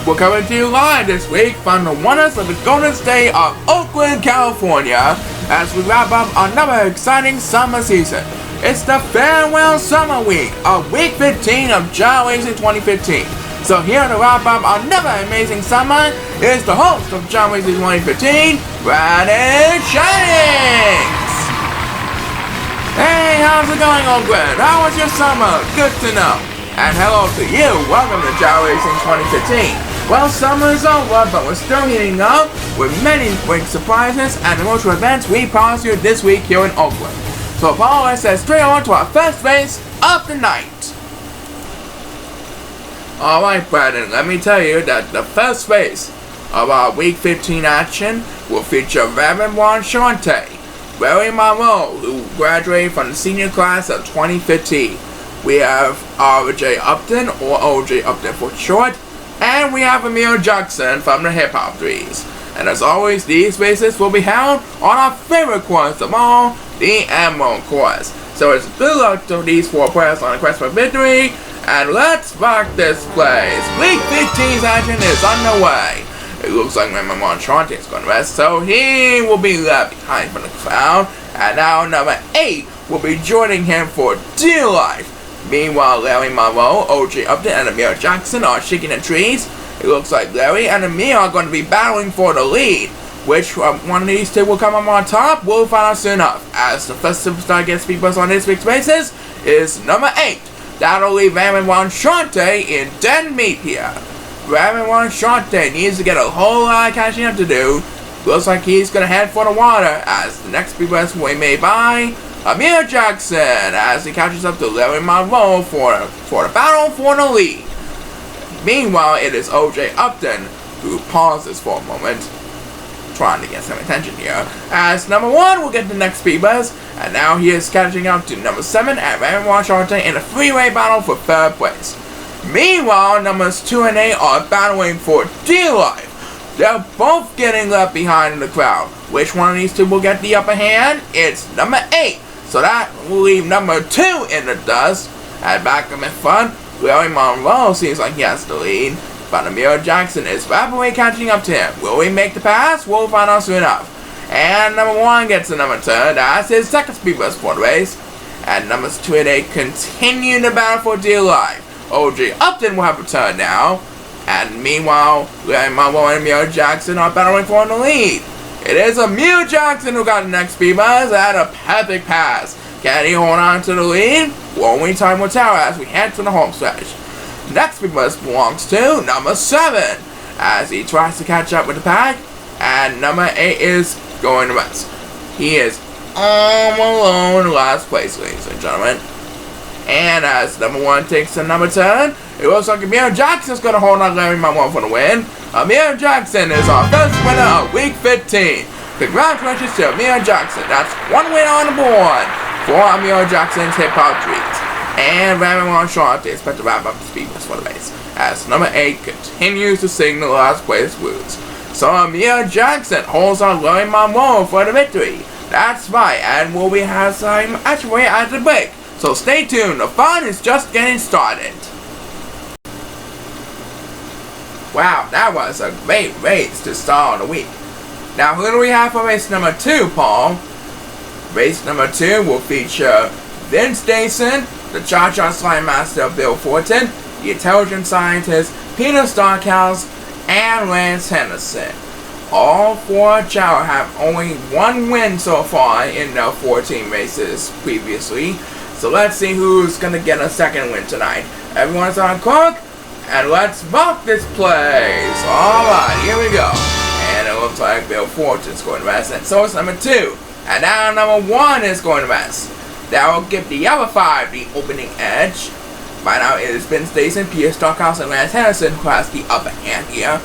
We're coming to you live this week from the wonders of the Golden State of Oakland, California, as we wrap up another exciting summer season. It's the farewell summer week of week 15 of Chao 2015. So here to wrap up another amazing summer is the host of Chao 2015, Brandon Shannings. Hey, how's it going, Oakland? How was your summer? Good to know. And hello to you. Welcome to Chao 2015. Well, summer is over, but we're still heating up with many big surprises and emotional events we promised you this week here in Oakland. So follow us as straight on to our first race of the night. Alright, Brandon, let me tell you that the first race of our week 15 action will feature Reverend Juan Shante, Larry Monroe, who graduated from the senior class of 2015. We have RJ Upton, or OJ Upton for short, and we have Amir Jackson from the Hip Hop Threes. And as always, these races will be held on our favorite course of all, the Emerald Course. So it's good luck to these four players on the quest for victory, and let's rock this place. Week 15's action is underway. It looks like Raymond Montrante is going to rest, so he will be left behind from the crowd, and now number 8 will be joining him for dear life. Meanwhile, Larry Monroe, OJ Upton, and Amir Jackson are shaking the trees. It looks like Larry and Amir are going to be battling for the lead. Which one of these two will come up on top, we'll find out soon enough. As the first superstar guest speakers on this week's races is number 8. That'll leave Raymond Juan Shante in dead meat here. Raymond Juan Shante needs to get a whole lot of catching up to do. Looks like he's going to head for the water as the next speakers will be made by Amir Jackson as he catches up to Larry Monroe for the battle for the lead. Meanwhile, it is OJ Upton who pauses for a moment, trying to get some attention here, as number 1 will get the next speed buzz, and now he is catching up to number 7 at Raymond Juan Shante in a three-way battle for 3rd place. Meanwhile, numbers 2 and 8 are battling for dear life. They're both getting left behind in the crowd. Which one of these two will get the upper hand? It's number 8. So that will leave number 2 in the dust. At back of in front, Larry Monroe seems like he has the lead, but Amir Jackson is rapidly catching up to him. Will he make the pass? We'll find out soon enough. And number 1 gets the number 2. That's his second speed bus for the race. And numbers 2 and 8 continue to battle for dear life. OJ Upton will have a turn now. And meanwhile, Larry Monroe and Amir Jackson are battling for the lead. It is Amir Jackson who got the next speed buzz at a perfect pass. Can he hold on to the lead? Only time will tell as we head to the home stretch. Next speed buzz belongs to number 7 as he tries to catch up with the pack. And number 8 is going to rest. He is all alone in last place, ladies and gentlemen. And as number 1 takes the number 10, it looks like Amir Jackson is going to hold on Larry Monroe for the win. Amir Jackson is our first winner of Week 15. Congratulations to Amir Jackson. That's 1 win on the board for Amir Jackson's Hip Hop Threes. And Raymond Juan Shante is expected to wrap up the speeders for the race, as number 8 continues to sing the last place blues. So Amir Jackson holds on Larry Monroe for the victory. That's right, and we'll be having some action at the break. So stay tuned, the fun is just getting started. Wow, that was a great race to start the week. Now who do we have for race number 2, Paul? Race number 2 will feature Vince Dayson, the Cha-Cha Slime Master Bill Fortin, the Intelligent Scientist Peter Starkhouse, and Lance Henderson. All 4 Chao have only 1 win so far in their 14 races previously. So let's see who's going to get a second win tonight. Everyone's on clock, and let's rock this place. Alright, here we go. And it looks like Bill Fortin's going to rest, and so is number 2. And now number 1 is going to rest. That will give the other 5 the opening edge. Right now it is Ben Stason, Peter Stockhouse, and Lance Henderson who has the upper hand here.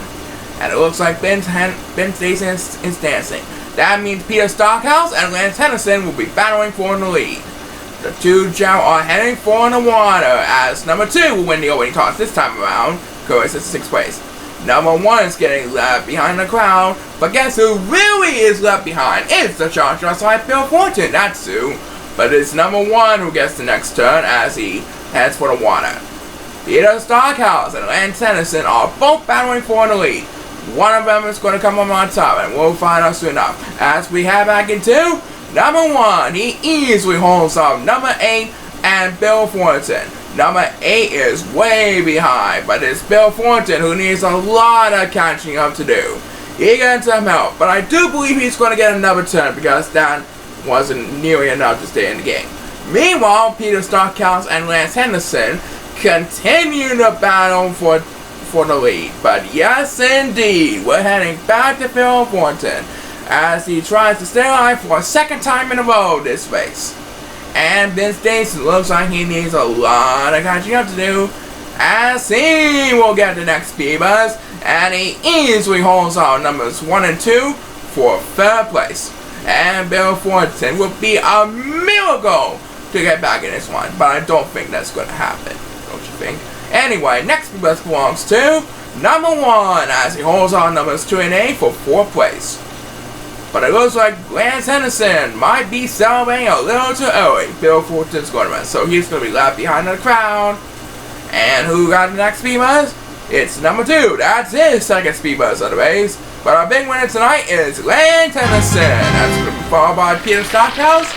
And it looks like Ben Stason is dancing. That means Peter Stockhouse and Lance Henderson will be battling for the lead. The 2 Chao are heading for the water as number 2 will win the opening toss this time around. Of course, it's 6th place. Number 1 is getting left behind the crowd, but guess who really is left behind? It's the Cha-Cha Slime Bill Fortin, that's who. But it's number 1 who gets the next turn as he heads for the water. Peter Stockhouse and Lance Henderson are both battling for the lead. One of them is going to come on top, and we'll find out soon enough. As we head back into number 1, he easily holds off number 8 and Bill Thornton. Number 8 is way behind, but it's Bill Thornton who needs a lot of catching up to do. He gets some help, but I do believe he's going to get another turn because that wasn't nearly enough to stay in the game. Meanwhile, Peter Stockhouse and Lance Henderson continue to battle for the lead. But yes, indeed, we're heading back to Bill Thornton as he tries to stay alive for a second time in a row this race. And Vince Jason looks like he needs a lot of catching up to do as he will get the next speed buzz, and he easily holds on numbers 1 and 2 for 3rd place. And Bill Thornton would be a miracle to get back in this one, but I don't think that's going to happen, don't you think? Anyway, next speed buzz belongs to number 1 as he holds on numbers 2 and 8 for 4th place. But it looks like Lance Henderson might be celebrating a little too early. Bill Thornton's going to run, so he's going to be left behind in the crowd. And who got the next speed buzz? It's number 2. That's his second speed buzz of the race. But our big winner tonight is Lance Henderson. That's followed by Peter Stockhouse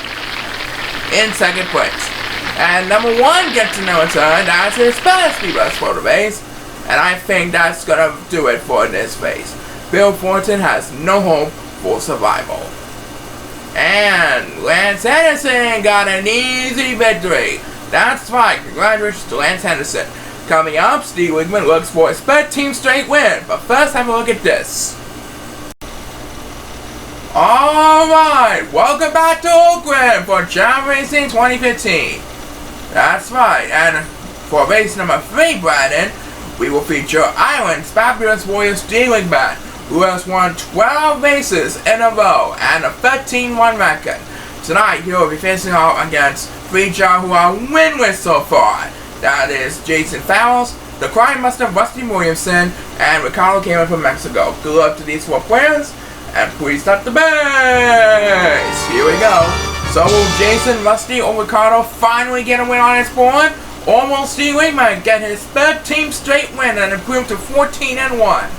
in 2nd place. And number 1 gets another turn. That's his first speed buzz for the race. And I think that's going to do it for this race. Bill Thornton has no hope for survival. And Lance Henderson got an easy victory. That's right, congratulations to Lance Henderson. Coming up, Steve Wigman looks for his 13th straight win, but first have a look at this. Alright, welcome back to Oakland for Chao Racing 2015. That's right, and for race number 3, Brandon, we will feature Ireland's fabulous warrior Steve Wigman, who has won 12 races in a row and a 13-1 record. Tonight, he will be facing off against 3 Chao who are winless so far. That is Jason Fowles, the Crime Master Rusty Williamson, and Ricardo Cameron from Mexico. Good luck to these 4 players, and please start the base. Here we go. So will Jason, Rusty, or Ricardo finally get a win on his board? Or will Steve Wigman get his 13th straight win and improve to 14-1?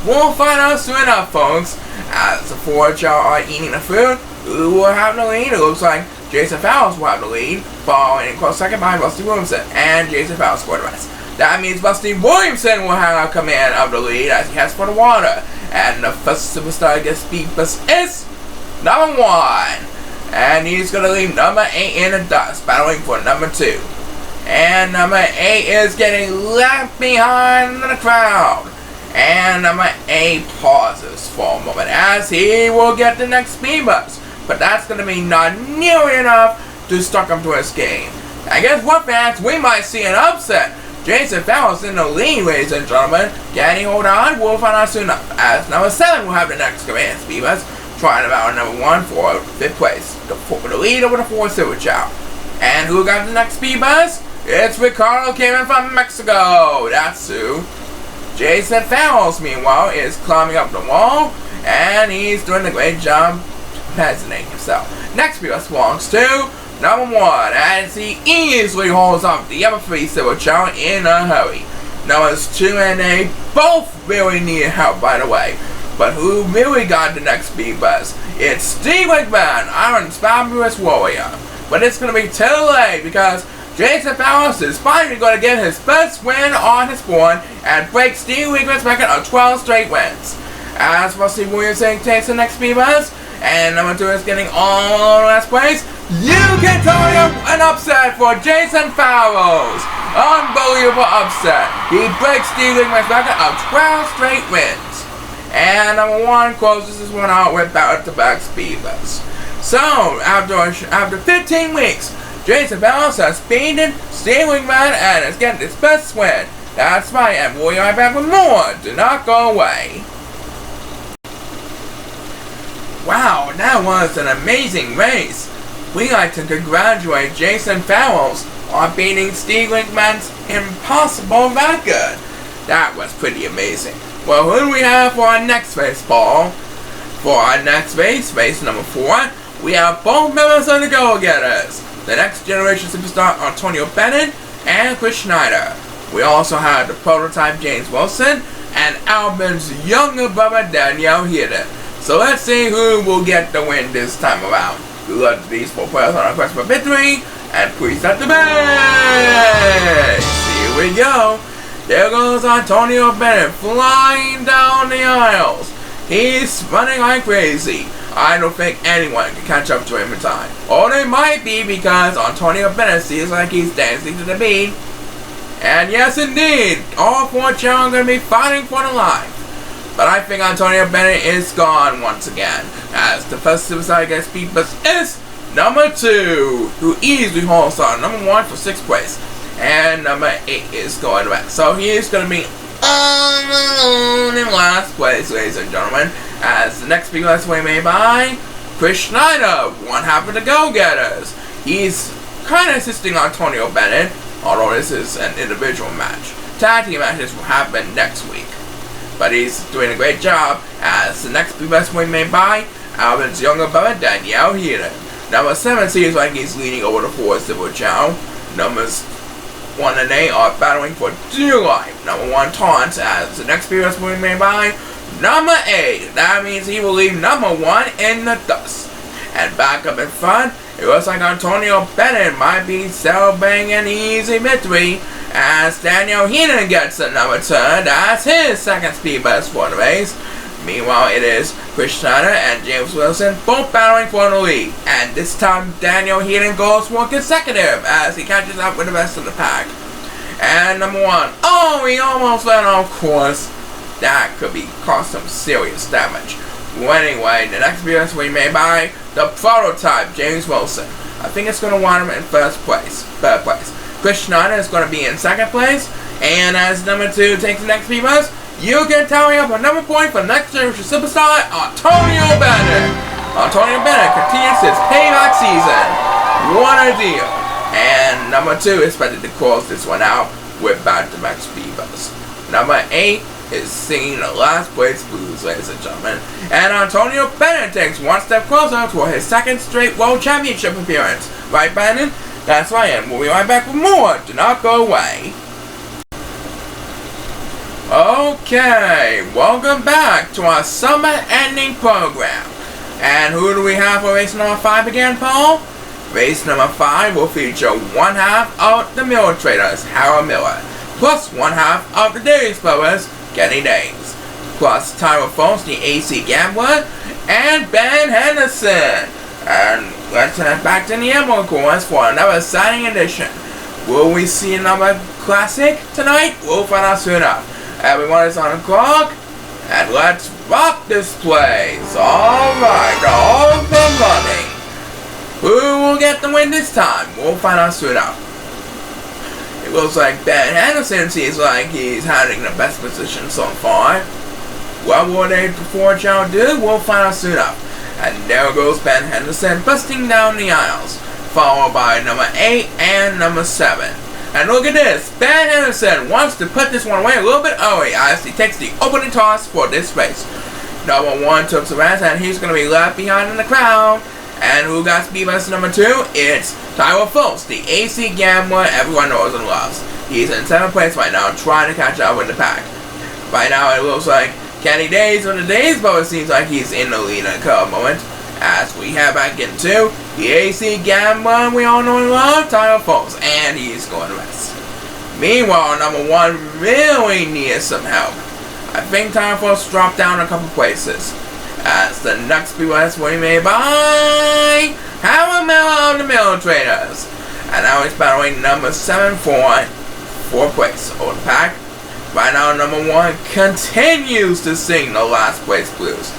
We'll find out soon enough, folks. As the 4 Chao are eating the food, who will have the lead? It looks like Jason Fowles will have the lead, following in close second by Rusty Williamson, and Jason Fowles scored the rest. That means Rusty Williamson will have command of the lead as he heads for the water. And the first superstar to get speed bus is number 1. And he's going to leave number 8 in the dust, battling for number 2. And number 8 is getting left behind in the crowd. And number 8 pauses for a moment as he will get the next speed bus. But that's going to be not nearly enough to stuck him to his game. I guess what, fans, we might see an upset. Jason Fowles in the lead, ladies and gentlemen. Can he hold on? We'll find out soon enough. As number 7 will have the next command speed bus, trying about number 1 for 5th place. The lead over the 4 Silver Chao. And who got the next speed bus? It's Ricardo Cameron from Mexico. That's who. Jason Fowles, meanwhile, is climbing up the wall, and he's doing a great job penciling himself. Next speed bus belongs to number 1, as he easily holds off the other 3 Silver Chao in a hurry. Numbers 2 and 8 both really need help, by the way. But who really got the next speed bus? It's Steve Wigman, Ireland's fabulous warrior. But it's going to be too late because Jason Fowles is finally going to get his first win on his board and break Steve Wigman's record of 12 straight wins. As Rusty Williamson takes the next speed bus, and number 2 is getting all last place, you can tell him an upset for Jason Fowles. Unbelievable upset. He breaks Steve Wigman's record of 12 straight wins. And number 1 closes this one out with back-to-back speed bus. So, after 15 weeks, Jason Fowles has beaten Steve Wigman and is getting his best win. That's right, and we'll be right back with more. Do not go away. Wow, that was an amazing race. We'd like to congratulate Jason Fowles on beating Steve Wigman's impossible record. That was pretty amazing. Well, who do we have for our next race, Paul? For our next race, race number 4, we have both members of the Go-Getters. The next generation superstar Antonio Bennett and Chris Schneider. We also had the prototype James Wilson and Albin's younger brother Daniel Hidden. So let's see who will get the win this time around. We love these 4 players on our quest for victory, and please set the base! Here we go. There goes Antonio Bennett flying down the aisles. He's running like crazy. I don't think anyone can catch up to him in time. Or they might be, because Antonio Bennett seems like he's dancing to the beat. And yes indeed, all 4 Chao are going to be fighting for the life. But I think Antonio Bennett is gone once again, as the first superstar against Speed Bus is number 2, who easily holds on number 1 for 6th place. And number 8 is going back. So he is going to be alone in last place, ladies and gentlemen, as the next Speed Bus way made by Chris Schneider, one half of the Go-Getters. He's kind of assisting Antonio Bennett, although this is an individual match. Tag team matches will happen next week. But he's doing a great job, as the next best win made by Alvin's younger brother Daniel Hidden. Number 7 seems like he's leading over the 4 Civil Chao. Numbers 1 and 8 are battling for dear life. Number 1 taunts, as the next best win made by number 8. That means he will leave number 1 in the dust. And back up in front, it looks like Antonio Bennett might be celebrating an easy victory, as Daniel Heenan gets the number 2. That's his 2nd speed best for the race. Meanwhile, it is Chris Schneider and James Wilson both battling for the lead. And this time, Daniel Heenan goes for consecutive as he catches up with the rest of the pack. And number 1. Oh, he almost went off course. That could be cause some serious damage. Well, anyway, the next video we made by the prototype James Wilson. I think it's going to want him in third place. Chris Schneider is going to be in 2nd place. And as number 2 takes the next speed bus, you can tally up a number point for next generation superstar Antonio Bennett. Antonio Bennett continues his payback season. What a deal. And number 2 is expected to close this one out with back-to-back speed bus. Number 8 is singing the last place blues, ladies and gentlemen. And Antonio Bennett takes one step closer for his 2nd straight World Championship appearance. Right, Brandon? That's right, and we'll be right back with more. Do not go away. Okay, welcome back to our summer ending program. And who do we have for race number 5 again, Paul? Race number 5 will feature one half of the Miller Traders, Harold Miller, plus one half of the Days Brothers, Kenny Days, plus Tyler Phones, the AC Gambler, and Ben Henderson. And let's head back to the Emerald Course for another exciting edition. Will we see another classic tonight? We'll find out soon enough. Everyone is on the clock, and let's rock this place. Alright, all the running. Who will get the win this time? We'll find out soon enough. It looks like Ben Henderson seems like he's having the best position so far. What will they before Chao do? We'll find out soon enough. And there goes Ben Henderson busting down the aisles, followed by number 8 and number 7. And look at this, Ben Henderson wants to put this one away a little bit early as he takes the opening toss for this race. Number 1 took the rest, and he's going to be left behind in the crowd. And who got speed bus number 2? It's Tyler Fultz, the AC Gambler everyone knows and loves. He's in 7th place right now, trying to catch up with the pack. Right now it looks like Kenny Days on the Days, but it seems like he's in the lead at the current moment. As we head back into the AC Gambler we all know and love, Tyler Fultz, and he's going to rest. Meanwhile, number 1 really needs some help. I think Tyler Fultz dropped down a couple places. As the next BYS will be made by Harold Miller of the Miller Traders. And now he's battling number 7 for 4th place over the pack. Right now, number 1 continues to sing the last place blues.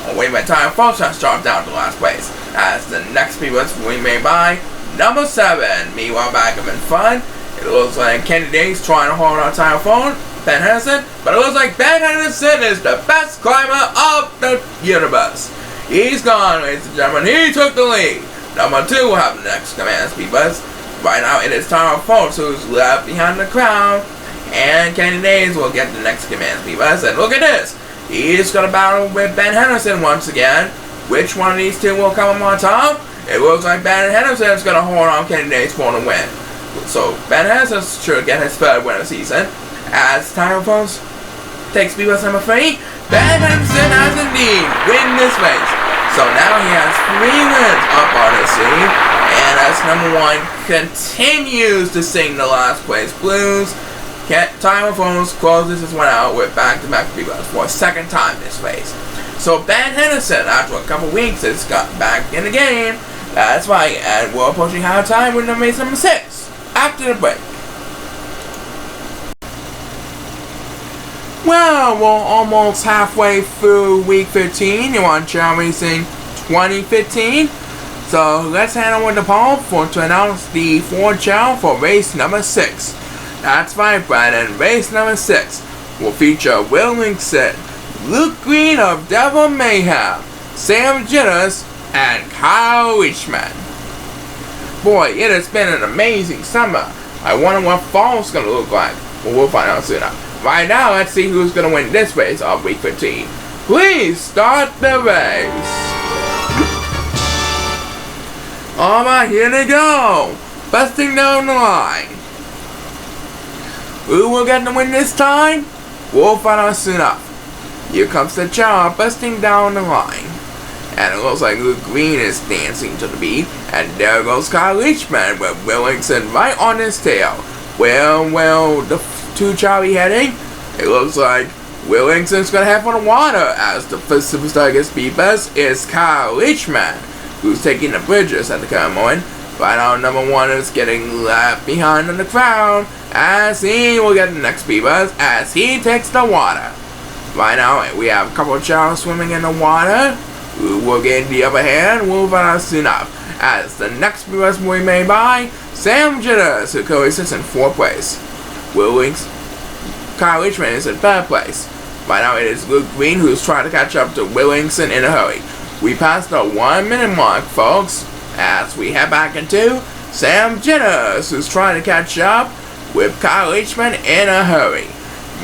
Away by Tyler Fultz has dropped down to last place. As the next BYS will be made by number 7. Meanwhile, back up in front, it looks like Kenny Days trying to hold on Tyler Fultz. Ben Henderson, but it looks like Ben Henderson is the best climber of the universe. He's gone, ladies and gentlemen. He took the lead. Number 2 will have the next command speed bus. Right now it is Tyler Fultz who's left behind the crowd. And Kenny Days will get the next command speed bus. And look at this. He's going to battle with Ben Henderson once again. Which one of these two will come on top? It looks like Ben Henderson is going to hold on Kenny Days for the win. So Ben Henderson should get his third win of the season. As title folks takes speed bus number 3, Ben Henderson has indeed win this race. So now he has 3 wins up on his sleeve, and as number 1 continues to sing the last place blues, Title Phones closes this one out with back-to-back speed bus for a second time this race. So Ben Henderson, after a couple weeks, has got back in the game. That's right, and we're approaching halftime with race number 6 after the break. Well, we're almost halfway through week 15. You're on Chao Racing 2015. So let's hand over the poll to announce the Ford Chao for race number 6. That's right, Brandon. Race number 6 will feature Will Linkson, Luke Green of Devil Mayhem, Sam Jitters, and Kyle Richman. Boy, it has been an amazing summer. I wonder what fall's going to look like. Well, we'll find out soon enough. Right now, let's see who's going to win this race of week 15. Please start the race. Alright, here they go. Busting down the line. Who will get the win this time? We'll find out soon enough. Here comes the Chao busting down the line. And it looks like Luke Green is dancing to the beat. And there goes Kyle Leachman with Willingson right on his tail. Well, the two Chao be heading. It looks like Willingson's gonna have on the water as the first superstar gets speed bus is Kyle Leachman, who's taking the bridges at the current moment. Right now, number 1 is getting left behind in the crowd as he will get the next speed bus as he takes the water. Right now, we have a couple of Chao swimming in the water. Who will get the upper hand? We'll find out soon enough. As the next speed bus will be made by Sam Jitters, who coexists in 4th place. Kyle Richmond is in 3rd place. Right now, it is Luke Green who's trying to catch up to Willingson in a hurry. We passed the 1 minute mark, folks, as we head back into Sam Jitters, who's trying to catch up with Kyle Richmond in a hurry.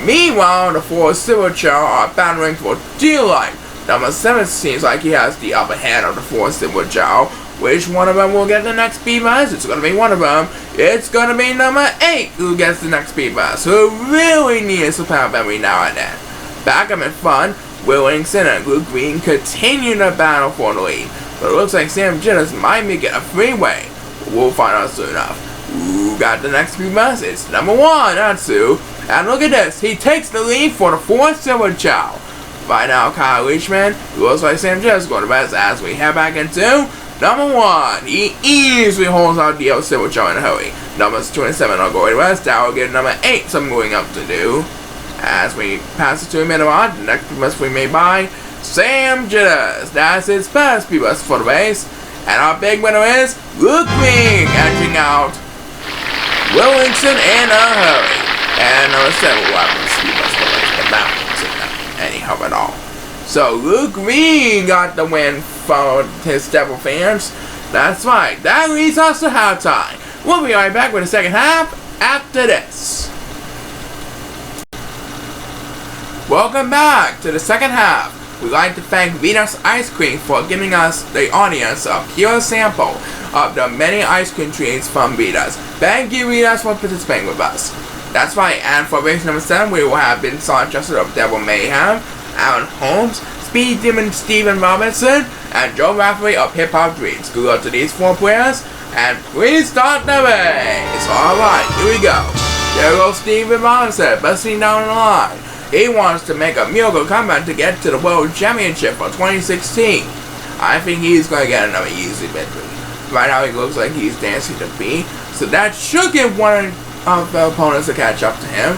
Meanwhile, the 4 Silver Chao are battling for dear life. Number 7 seems like he has the upper hand of the 4 Silver Chao. Which one of them will get the next speed bus? It's going to be one of them. It's going to be number 8 who gets the next speed bus, who really needs some help every now and then. Back up in front, Willingson and Luke Green continue to battle for the lead. But it looks like Sam Jitters might make it a freeway. We'll find out soon enough. Who got the next speed bus? It's number 1, Natsu. And look at this. He takes the lead for the 4 Silver Chao. Right now, Kyle Leachman, who looks like Sam Jitters, going to best as we head back into number 1. He easily holds out the Silver Chao in a hurry. Numbers 2 and 7 are going west. That will give number 8 some moving up to do. As we pass the 2 minute mark, the next speed bus will be made by Sam Jitters. That's his first speed bus for the race. And our big winner is Luke Green, edging out Willingson in a hurry. And number 7 will have the speed bus for the race, but that wasn't any help at all. So Luke Green got the win for his Devil fans. That's right. That leads us to halftime. We'll be right back with the second half after this. Welcome back to the second half. We'd like to thank Venus Ice Cream for giving us, the audience, a pure sample of the many ice cream treats from Venus. Thank you, Venus, for participating with us. That's right, and for race number 7, we will have Ben Sanchez of Devil Mayhem, Alan Holmes, Speed Demon Steven Robinson, and Joe Rafferty of Hip Hop Dreams. Good luck to these 4 players, and please start the race. Alright, here we go. There goes Steven Robinson, busting down the line. He wants to make a miracle comeback to get to the World Championship for 2016. I think he's going to get another easy victory. Right now, he looks like he's dancing to beat, so that should give one of the opponents to catch up to him.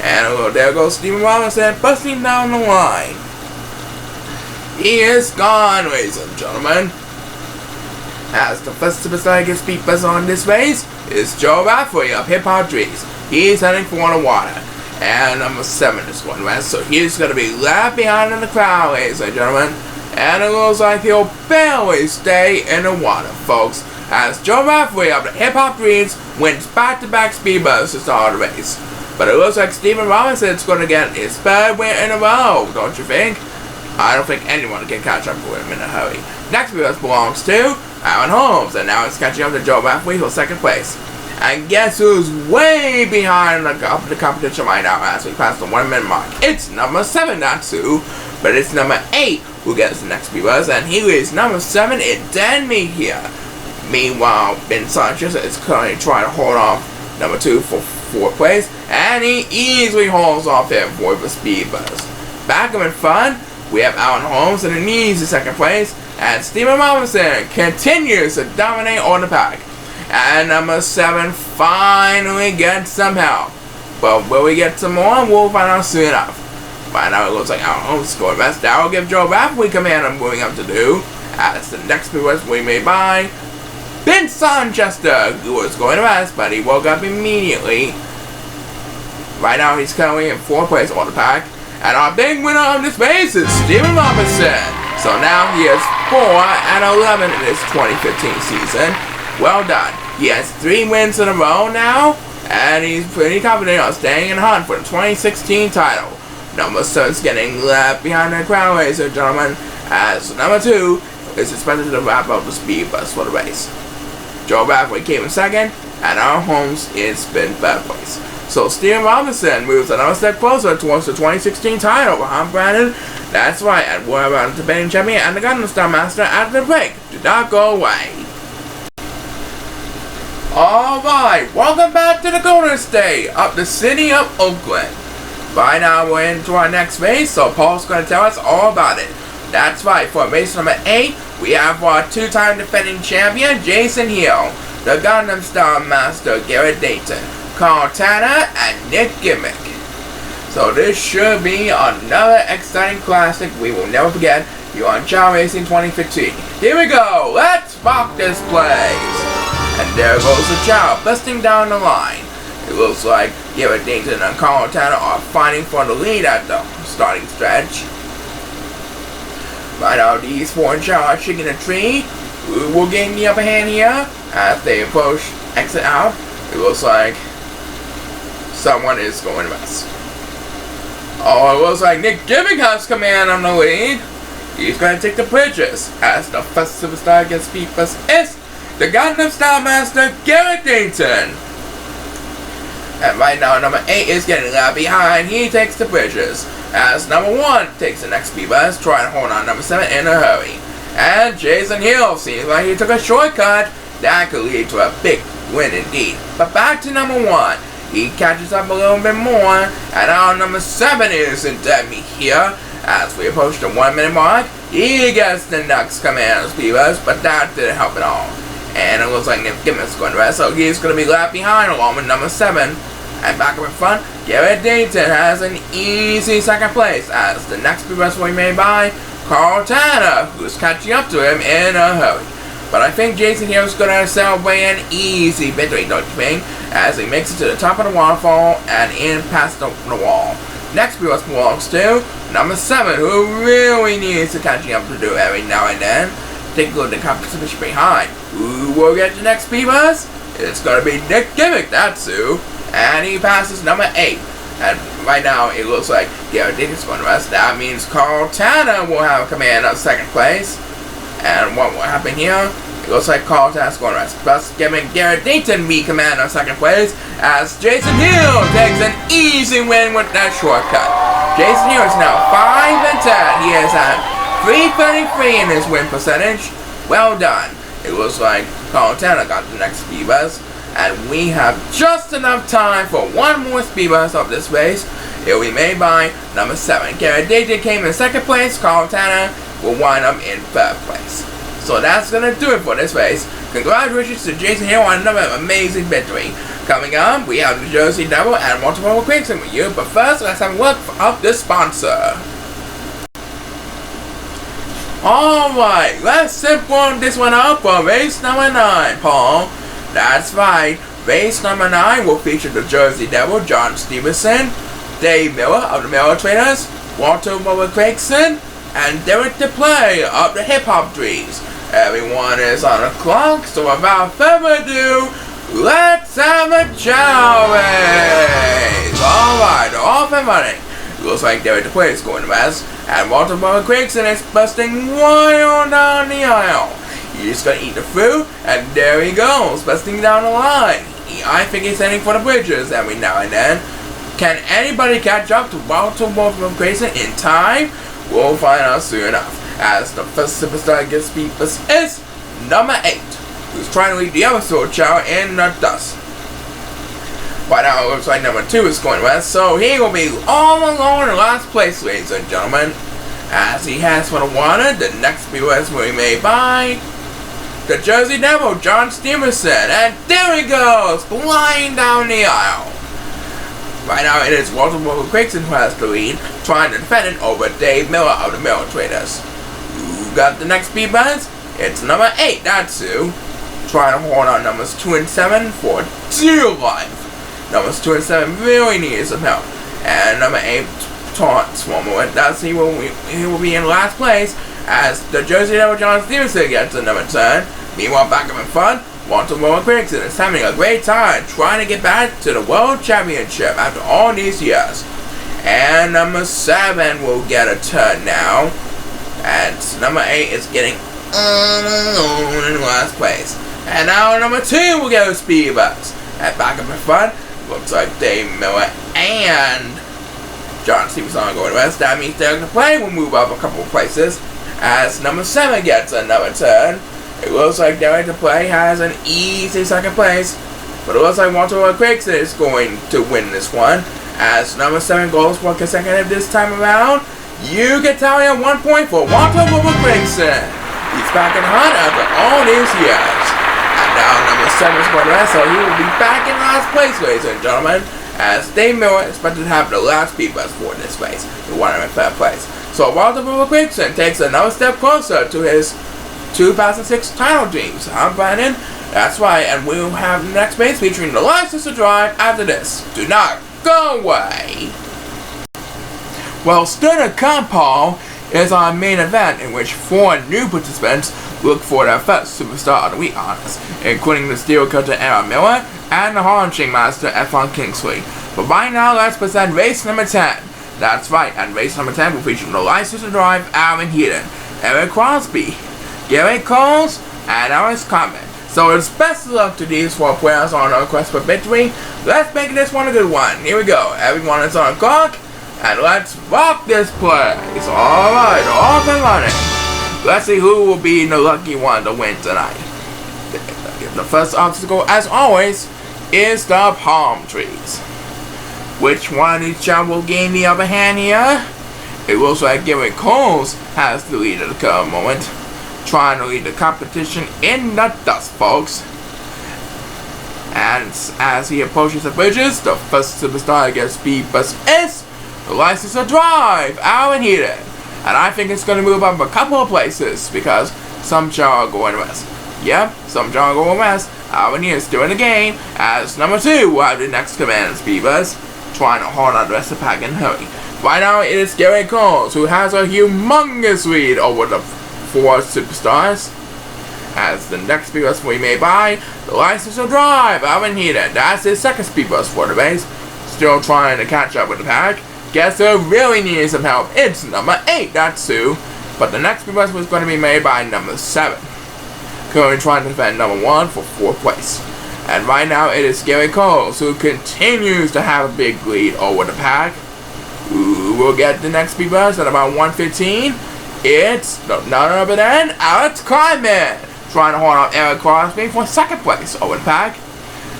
And there goes Steven Robinson, busting down the line. He is gone, ladies and gentlemen. As the first superstar gets speed bus on this race is Joe Rafferty of Hip Hop Dreams. He's heading for the water. And number 7 is going west, so he's going to be left behind in the crowd, ladies and gentlemen. And it looks like he'll barely stay in the water, folks. As Joe Rafferty of the Hip Hop Dreams wins back-to-back speed bus to start the race. But it looks like Steven Robinson's going to get his 3rd win in a row, don't you think? I don't think anyone can catch up with him in a hurry. Next speed bus belongs to Alan Holmes, and now it's catching up to Joe Rafferty for 2nd place. And guess who's way behind the competition right now as we pass the 1 minute mark? It's number 7, Natsu. But it's number 8 who gets the next speedbus. And he is number 7 in dead meat here. Meanwhile, Ben Sanchez is currently trying to hold off number 2 for 4th place. And he easily holds off him for the speedbus. Back up in front, we have Alan Holmes in an easy 2nd place. And Steven Robinson continues to dominate on the pack. And number 7 finally gets some help. But will we get some more? We'll find out soon enough. By now it looks like Alan Holmes scored best. That will give Joe Raffley command of moving up to do. As the next speedbus we made by Ben Sanchester, who was going to rest, but he woke up immediately. Right now he's currently in 4th place on the pack. And our big winner of this race is Steven Robinson. So now he is 4-11 in his 2015 season. Well done. He has 3 wins in a row now, and he's pretty confident on staying in the hunt for the 2016 title. Number 7's getting left behind the crowd, ladies and gentlemen, as number 2 is expected to wrap up the speedbus for the race. Joe Raffley came in 2nd, and Alan Holmes is in 3rd place. So Steven Robinson moves another step closer towards the 2016 title behind Brandon. That's right, and we're about the defending champion and the Gundam Star Master at the break. Do not go away. Alright, welcome back to the Golden State of the city of Oakland. By now we're into our next race, so Paul's going to tell us all about it. That's right, for race number 8, we have our 2-time defending champion, Jason Hill, the Gundam Star Master, Garrett Dayton, Carl Tanner, and Nick Gimmick. So this should be another exciting classic we will never forget here on Chao Racing 2015. Here we go, let's rock this place! And there goes the Chao, busting down the line. It looks like Garrett Dayton and Carl Tanner are fighting for the lead at the starting stretch. Right now, these 4 in Chao are shaking a tree. We will gain the upper hand here as they approach exit out. It looks like someone is going to mess. Oh, it looks like Nick Gimmick has command on the lead. He's going to take the bridges as the first superstar gets speedbus is the Gundam Star Master, Garrett Dayton. And right now, number 8 is getting left behind. He takes the bridges. As number 1 takes the next speedbus, trying to hold on number 7 in a hurry. And Jason Hill seems like he took a shortcut. That could lead to a big win indeed. But back to number 1. He catches up a little bit more. And our number 7 is in dead meat here. As we approach the 1 minute mark, he gets the next command of speedbus, but that didn't help at all. And it looks like Nick Gimmick's going to rest, so he's going to be left behind along with number 7. And back up in front, Garrett Dayton has an easy 2nd place as the next speedbus will be made by Carl Tanner, who's catching up to him in a hurry. But I think Jason here is going to celebrate an easy victory, don't you think? As he makes it to the top of the waterfall and in past the wall. Next speedbus belongs to number 7, who really needs to catching up to do every now and then. Take a look at the competition behind. Who will get the next speedbus? It's going to be Nick Gimmick, that's who. And he passes number 8. And right now it looks like Garrett Dayton's going to rest. That means Carl Tanner will have command of 2nd place. And what will happen here? It looks like Carl Tanner's going to rest. Plus giving Garrett Dayton the command of 2nd place. As Jason Hill takes an easy win with that shortcut. Jason Hill is now 5-10. He is at 333 in his win percentage. Well done. It looks like Carl Tanner got the next speedbus. And we have just enough time for 1 more speedbus of this race. It will be made by number 7. Garrett Dayton came in 2nd place. Carl Tanner will wind up in 3rd place. So that's going to do it for this race. Congratulations to Jason Hill on another amazing victory. Coming up, we have the Jersey Devil and multiple quick sim with you. But first, let's have a look of this sponsor. Alright, let's simple this one up for race number 9, Paul. That's right, race number 9 will feature the Jersey Devil, John Stevenson, Dave Miller of the Miller Trainers, Walter Craigson, and Derek DePlay of the Hip Hop Dreams. Everyone is on the clock, so without further ado, let's have a Chao race! Alright, they're off and running. It looks like Derek DePlay is going to rest, and Walter Craigson is busting wild down the aisle. He's going to eat the fruit, and there he goes, busting down the line. I think he's heading for the bridges every now and then. Can anybody catch up to Walter Wolfram Grayson in time? We'll find out soon enough. As the first superstar gets speedless is number 8, who's trying to lead the other sword Chao in the dust. Right now it looks like number 2 is going west, so he will be all alone in last place, ladies and gentlemen. As he heads for the water, the next BOS will be made by the Jersey Devil, John Stevenson, and there he goes, flying down the aisle. Right now it is Walter Grayson who has the lead, trying to defend it over Dave Miller of the Miller Traders. Who got the next speed buzz? It's number 8, that's who. Trying to hold on numbers 2 and 7 for dear life. Numbers 2 and 7 really need some help. And number 8 taunts one moment. Thus he will be in last place as the Jersey Devil John Stevenson gets the number 10. Meanwhile, back up in front, Walter Grayson is having a great time trying to get back to the World Championship after all these years. And number 7 will get a turn now. And number 8 is getting alone in last place. And now number 2 will get a speed buzz. And back up in front, looks like Dave Miller and John Stevenson are going west. That means they're going to play will move up a couple of places as number 7 gets another turn. It looks like Derek to play has an easy second place, but it looks like Walter Grayson is going to win this one as number 7 goes for consecutive this time around. You can tally at 1 point for Walter Grayson. He's back in the hunt after all these years. And now number 7 is going to rest, so he will be back in last place, ladies and gentlemen, as Dave Miller is expected to have the last speed bus for this race, the one in third place. So Walter Grayson takes another step closer to his 2006 title dreams. I'm Brandon. That's right, and we'll have the next race featuring the license to drive after this. Do not go away. Well, Stunner Compal is our main event in which 4 new participants look for their first Superstar of the Week honors, including the Steel Cutter Aaron Miller and the Haunching Master Efron Kingsley. But right now, let's present race number 10. That's right, and race number 10 will feature the license to drive Aaron Heaton, Eric Crosby, Gary Coles, and Alice Carmen. So it's best of luck to these 4 players on our quest for victory. Let's make this one a good one. Here we go. Everyone is on a clock, and let's rock this place. Alright, off and running. Let's see who will be the lucky one to win tonight. The first obstacle, as always, is the palm trees. Which one each will gain the upper hand here? It looks like Gary Coles has the lead at the current moment, trying to lead the competition in the dust, folks. And as he approaches the bridges, the first superstar to get speed bus is the license to drive, Aaron Heaton. And I think it's going to move up a couple of places because some Chao are going west. Yep, some Chao are going west. Aaron Heaton is still in the game as number 2 will have the next command speed bus, trying to hold on the rest of the pack and hurry. Right now it is Gary Coles who has a humongous lead over the 4 superstars. As the next speed bus will be made by the license to drive, Aaron Heaton. That's his second speed bus for the race. Still trying to catch up with the pack. Guess who really needs some help? It's number 8, that's Sue. But the next speed bus was going to be made by number 7. Currently trying to defend number 1 for 4th place. And right now it is Gary Coles who continues to have a big lead over the pack. Who will get the next speed bus at about 1:15? It's none other than Alex Carmen, trying to hold on Eric Crosby for 2nd place over the pack.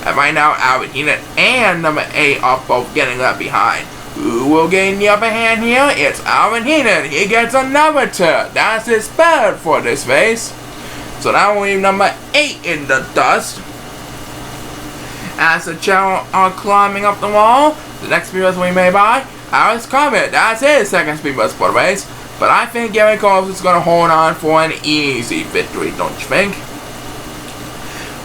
And right now Aaron Heaton and number 8 are both getting left behind. Who will gain the upper hand here? It's Aaron Heaton. He gets another turn. That's his 3rd for this race. So now we leave number 8 in the dust. As the Chao are climbing up the wall, the next speed bus will be made by Alex Carmen. That's his 2nd speed bus for the race. But I think Gary Coles is going to hold on for an easy victory, don't you think?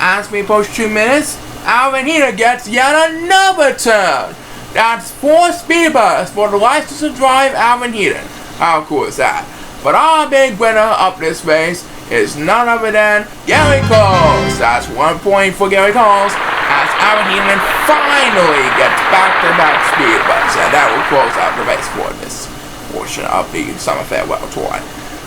As we approach 2 minutes, Aaron Heaton gets yet another turn. That's 4 speed bus for the license to drive Aaron Heaton. How cool is that? But our big winner of this race is none other than Gary Coles. That's 1 point for Gary Coles as Aaron Heaton finally gets back-to-back speed bus, and that will close out the race for this portion of the Summer Farewell Tour.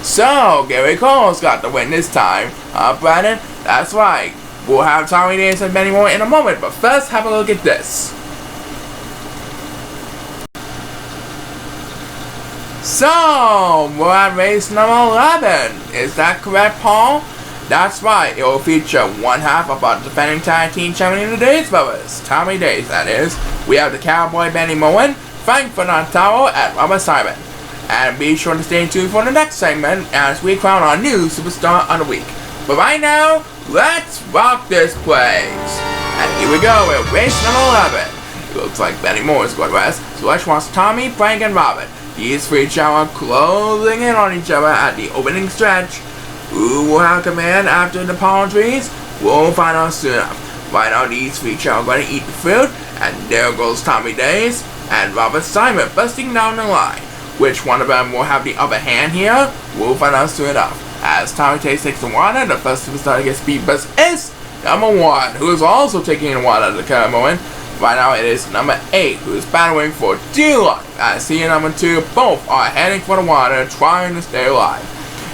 So, Gary Coles got the win this time. Brandon? That's right. We'll have Tommy Days and many more in a moment, but first have a look at this. So, we're at race number 11. Is that correct, Paul? That's right, it will feature one half of our defending tag team champion of the Days brothers, Tommy Days, that is. We have the Cowboy Benny Moen, Frank Fernando, and Robert Simon. And be sure to stay tuned for the next segment as we crown our new superstar of the week. But right now, let's rock this place. And here we go with race number 11. It looks like Benny Moore is going west, so let's watch Tommy, Frank, and Robert. These three Chao closing in on each other at the opening stretch. Who will have command after the palm trees? We'll find out soon enough. Right now, these three Chao are going to eat the food, and there goes Tommy Days and Robert Simon busting down the line. Which one of them will have the upper hand here? We'll find out soon enough. As Tommy Days takes the water, the first superstar to get speed bust is number 1, who is also taking the water at the current moment. Right now it is number 8, who is battling for dear life, as he and number 2 both are heading for the water, trying to stay alive.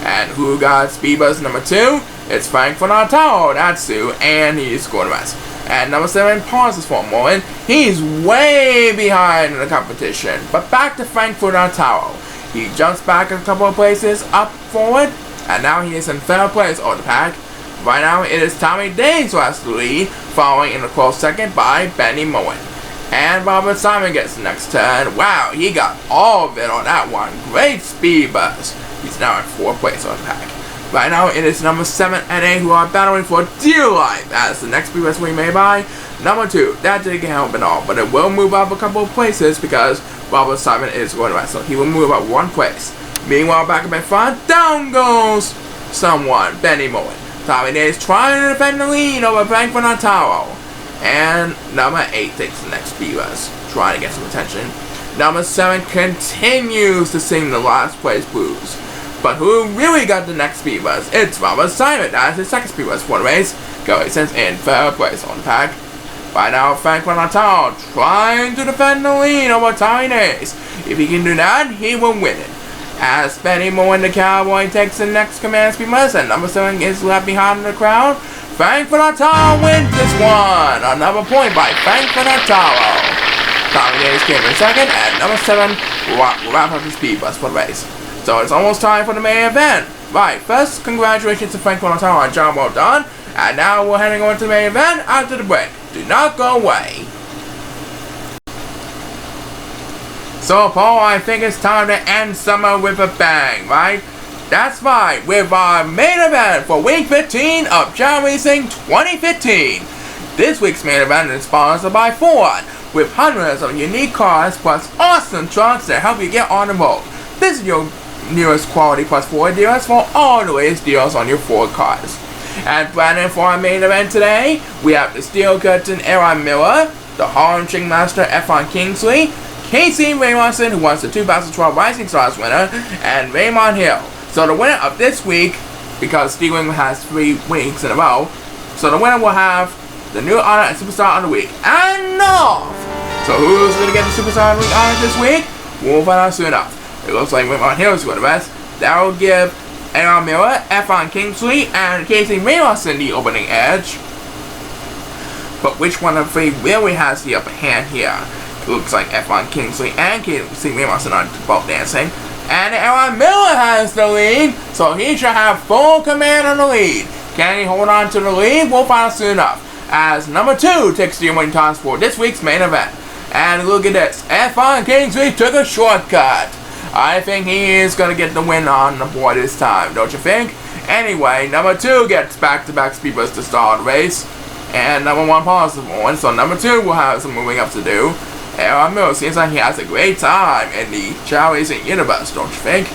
And who got speed buzz number 2? It's Frank Fernando, that's who, and he's going to rest. And number 7 pauses for a moment. He's way behind in the competition, but back to Frank Fernando. He jumps back a couple of places up forward, and now he is in third place on the pack. Right now, it is Tommy Days who has the lead, following in a close second by Benny Moen. And Robert Simon gets the next turn. Wow, he got all of it on that one. Great speed buzz. He's now in fourth place on the pack. Right now, it is number 7 and 8 who are battling for dear life as the next speed buzz we made by number 2. That didn't help at all, but it will move up a couple of places because Robert Simon is going to rest, so he will move up 1 place. Meanwhile, back up in front, down goes someone, Benny Moen. Tommy Days trying to defend the lead over Frank Fernando. And number 8 takes the next speed buzz, trying to get some attention. Number 7 continues to sing the last place blues. But who really got the next speed buzz? It's Robert Simon. That's his second speed buzz for the race. Going since in third place on the pack. Right now, Frank Fernando trying to defend the lead over Tommy Days. If he can do that, he will win it. As Benny Moen, the Cowboy, takes the next command speed buzz, and number 7 is left behind in the crowd. Frank Fernando wins this one. Another point by Frank Fernando. Tommy Days came in second, and number 7 will wrap up the speed buzz for the race. So it's almost time for the main event. Right, first, congratulations to Frank Fernando on job well done. And now we're heading over to the main event after the break. Do not go away. So, Paul, I think it's time to end summer with a bang, right? That's right, with our main event for Week 15 of Chao Racing 2015. This week's main event is sponsored by Ford, with hundreds of unique cars plus awesome trucks that help you get on the road. This is your newest quality plus Ford dealers for all the latest deals on your Ford cars. And planning for our main event today, we have the Steel Curtain Aaron Miller, the Harlem Chick Master Efron Kingsley, Casey Raymondson, who was the 2012 Rising Stars winner, and Raymond Hill. So the winner of this week, because Stealing has 3 weeks in a row, so the winner will have the new honor and Superstar of the Week. And off! So who's going to get the Superstar of the Week honor this week? We'll find out soon enough. It looks like Raymond Hill is going to rest. That will give Aaron Miller, Efron Kingsley, and Casey Raymondson the opening edge. But which one of the 3 really has the upper hand here? It looks like Efron Kingsley and Casey Raymondson are both dancing. And Aaron Miller has the lead, so he should have full command on the lead. Can he hold on to the lead? We'll find out soon enough. As number 2 takes the winning toss for this week's main event. And look at this, Efron Kingsley took a shortcut. I think he is going to get the win on the board this time, don't you think? Anyway, number 2 gets back-to-back speed buzz to start the race. And number 1 pauses for one, so number 2 will have some moving up to do. Aaron Miller seems like he has a great time in the Chao Racing universe, don't you think?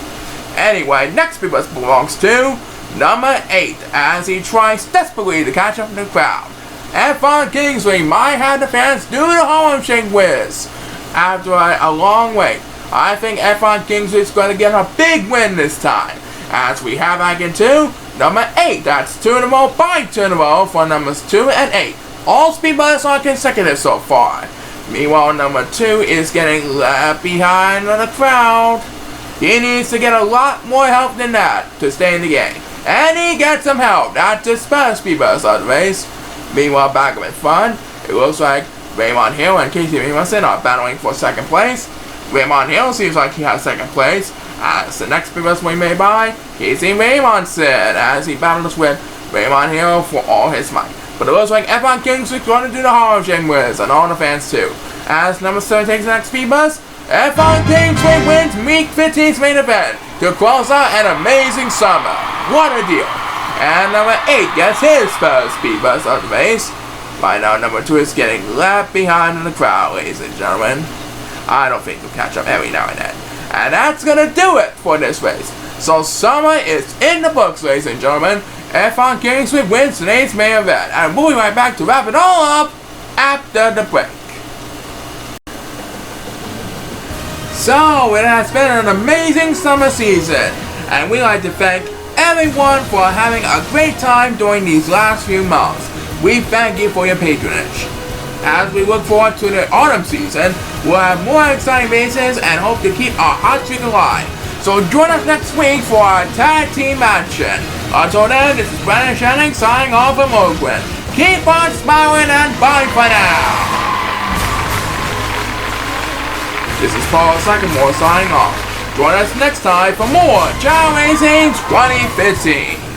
Anyway, next speed buzz belongs to number 8, as he tries desperately to catch up in the crowd. Efron Kingsley might have the fans do the Harlem Shake whiz. After a long wait, I think Efron Kingsley is going to get a big win this time. As we have back into number 8, that's 2 in a row by 2 in a row for numbers 2 and 8. All speed buzzers are consecutive so far. Meanwhile, number 2 is getting left behind in the crowd. He needs to get a lot more help than that to stay in the game. And he gets some help, not just first speed buzz of the race. Meanwhile, back up in front, it looks like Raymond Hill and Casey Raymondson are battling for second place. Raymond Hill seems like he has second place, as the next big wrestler we made by Casey Raymondson, as he battles with Raymond Hill for all his might. But it looks like F1 Kingswick's going to do the Hall of Shame winners, and all the fans too. As number 7 takes the next speed bus, F1 Kingswick wins Week 15's main event to close out an amazing summer. What a deal! And number 8 gets his first speed bus of the race. Right now, number 2 is getting left behind in the crowd, ladies and gentlemen. I don't think he'll catch up every now and then. And that's gonna do it for this race. So summer is in the books, ladies and gentlemen. F1 Kingswick wins today's main event. And we'll be right back to wrap it all up after the break. So, it has been an amazing summer season. And we'd like to thank everyone for having a great time during these last few months. We thank you for your patronage. As we look forward to the autumn season, we'll have more exciting races and hope to keep our hot streak alive. So join us next week for our tag team action. Until then, this is Brandon Shannon signing off from Oakland. Keep on smiling and bye for now. This is Paul Sycamore signing off. Join us next time for more Chao Racing 2015.